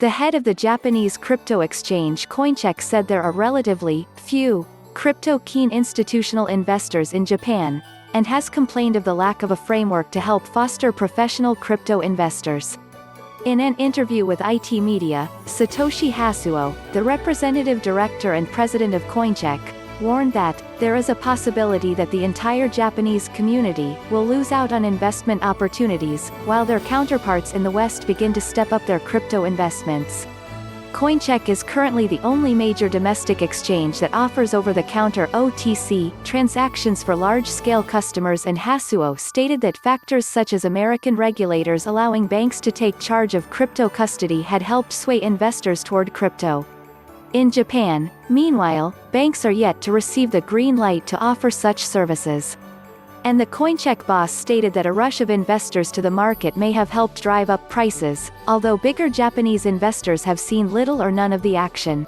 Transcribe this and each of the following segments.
The head of the Japanese crypto exchange Coincheck said there are relatively few crypto-keen institutional investors in Japan, and has complained of the lack of a framework to help foster professional crypto investors. In an interview with IT Media, Satoshi Hasuo, the representative director and president of Coincheck, warned that there is a possibility that the entire Japanese community will lose out on investment opportunities, while their counterparts in the West begin to step up their crypto investments. Coincheck is currently the only major domestic exchange that offers over-the-counter OTC transactions for large-scale customers, and Hasuo stated that factors such as American regulators allowing banks to take charge of crypto custody had helped sway investors toward crypto. In Japan, meanwhile, banks are yet to receive the green light to offer such services. And the Coincheck boss stated that a rush of investors to the market may have helped drive up prices, although bigger Japanese investors have seen little or none of the action.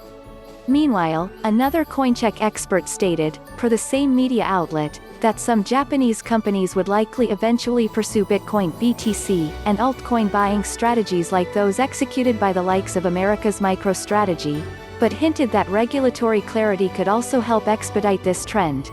Meanwhile, another Coincheck expert stated, per the same media outlet, that some Japanese companies would likely eventually pursue Bitcoin (BTC) and altcoin buying strategies like those executed by the likes of America's MicroStrategy, but hinted that regulatory clarity could also help expedite this trend.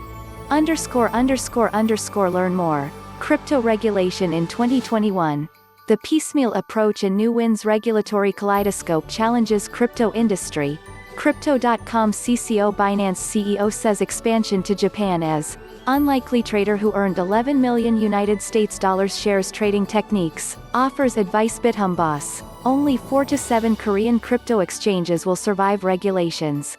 Learn more. Crypto regulation in 2021. The piecemeal approach and new WindsRegulatory Kaleidoscope challenges crypto industry. Crypto.com CCOBinance CEO says expansion to Japan as unlikely trader who earned 11 million United States dollars shares trading techniques, offers AdviceBithumb Boss. Only 4 to 7 Korean crypto exchanges will survive regulations.